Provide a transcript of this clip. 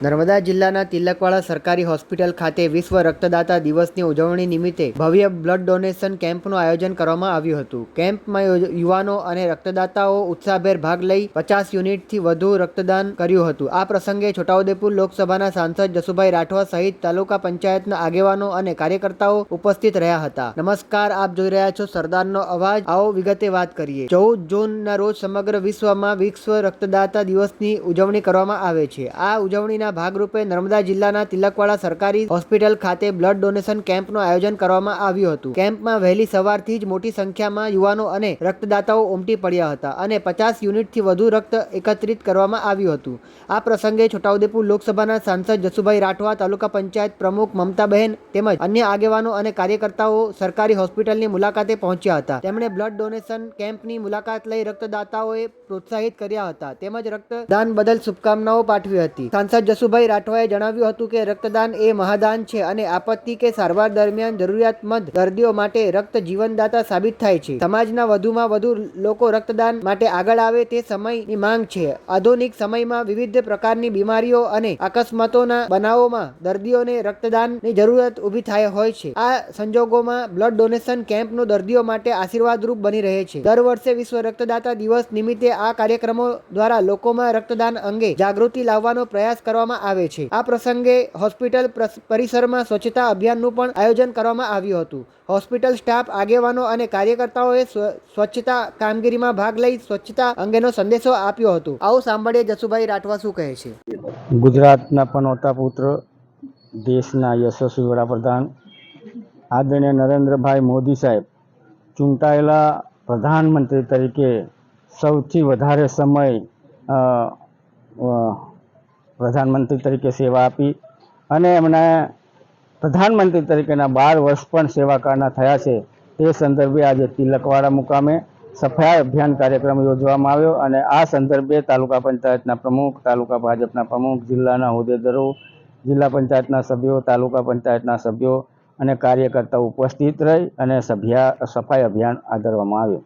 નર્મદા જિલ્લાના તિલકવાડા સરકારી હોસ્પિટલ ખાતે વિશ્વ રક્તદાતા દિવસની ઉજવણી નિમિત્તે ભવ્ય બ્લડ ડોનેશન કેમ્પનું આયોજન કરવામાં આવ્યું હતું। કેમ્પમાં યુવાનો અને રક્તદાતાઓ ઉત્સાહભેર ભાગ લઈ 50 યુનિટથી વધુ રક્તદાન કર્યું હતું। આ પ્રસંગે છોટાઉદેપુર લોકસભાના સાંસદ જસુભાઈ રાઠવા સહિત તાલુકા પંચાયતના આગેવાનો અને કાર્યકર્તાઓ ઉપસ્થિત રહ્યા હતા। નમસ્કાર, આપ જોઈ રહ્યા છો સરદારનો અવાજ। આવો વિગતે વાત કરીએ। 14 જૂનના રોજ સમગ્ર વિશ્વમાં વિશ્વ રક્તદાતા દિવસની ઉજવણી કરવામાં આવે છે। આ ઉજવણીના ભાગરૂપે નર્મદા જિલ્લાના તિલકવાડા સરકારી હોસ્પિટલ ખાતે બ્લડ ડોનેશન કેમ્પનું આયોજન કરવામાં આવ્યું હતું। કેમ્પમાં વહેલી સવારથી જ મોટી સંખ્યામાં યુવાનો અને રક્તદાતાઓ ઉમટી પડ્યા હતા અને 50 યુનિટથી વધુ રક્ત એકત્રિત કરવામાં આવ્યું હતું। આ પ્રસંગે છોટાઉદેપુર લોકસભાના સાંસદ જસુભાઈ રાઠવા, તાલુકા પંચાયત પ્રમુખ મમતાબહેન તેમજ અન્ય આગેવાનો અને કાર્યકર્તાઓ સરકારી હોસ્પિટલની મુલાકાતે પહોંચ્યા હતા। તેમણે બ્લડ ડોનેશન કેમ્પની મુલાકાત લઈ રક્તદાતાઓએ પ્રોત્સાહિત કર્યા હતા તેમજ રક્તદાન બદલ શુભકામનાઓ પાઠવી હતી। સાંસદ જસુભાઈ રાઠવાએ જણાવ્યું હતું કે રક્તદાન એ મહાદાન છે અને આપત્તિ કે સારવાર દરમિયાન જરૂરિયાતમંદ દર્દીઓ માટે રક્ત જીવનદાતા સાબિત થાય છે। સમાજના વધુમાં વધુ લોકો રક્તદાન માટે આગળ આવે તે સમયની માંગ છે। આધુનિક સમયમાં વિવિધ પ્રકારની બીમારીઓ અને અકસ્માતોના બનાવોમાં દર્દીઓને રક્તદાનની જરૂરત ઊભી થાય હોય છે। આ સંજોગોમાં બ્લડ ડોનેશન કેમ્પનો દર્દીઓ માટે આશીર્વાદરૂપ બની રહે છે। દર વર્ષે વિશ્વ રક્તદાતા દિવસ નિમિત્તે આ કાર્યક્રમો દ્વારા લોકોમાં રક્તદાન અંગે જાગૃતિ લાવવાનો પ્રયાસ કરવામાં આવે છે। આ પ્રસંગે હોસ્પિટલ પરિસરમાં સ્વચ્છતા અભિયાનનું પણ આયોજન કરવામાં આવ્યું હતું। હોસ્પિટલ સ્ટાફ, આગેવાનો અને કાર્યકર્તાઓએ સ્વચ્છતા કામગીરીમાં ભાગ લઈ સ્વચ્છતા અંગેનો સંદેશો આપ્યો હતો। આવો સાંભળીએ જસુભાઈ રાઠવા શું કહે છે। ગુજરાતના પનોતા પુત્ર, દેશના યશસ્વી વડાપ્રધાન આદરણીય નરેન્દ્રભાઈ મોદી સાહેબ ચૂંટાયેલા પ્રધાનમંત્રી તરીકે સૌથી વધારે સમય પ્રધાનમંત્રી તરીકે સેવા આપી અને એમણે પ્રધાનમંત્રી તરીકેના 12 વર્ષ પણ સેવાકાળના થયા છે। તે સંદર્ભે આજે તિલકવાડા મુકામે સફાઈ અભિયાન કાર્યક્રમ યોજવામાં આવ્યો અને આ સંદર્ભે તાલુકા પંચાયતના પ્રમુખ, તાલુકા ભાજપના પ્રમુખ, જિલ્લાના હોદ્દેદારો, જિલ્લા પંચાયતના સભ્યો, તાલુકા પંચાયતના સભ્યો અને કાર્યકર્તાઓ ઉપસ્થિત રહી અને સફાઈ અભિયાન આદરવામાં આવ્યું।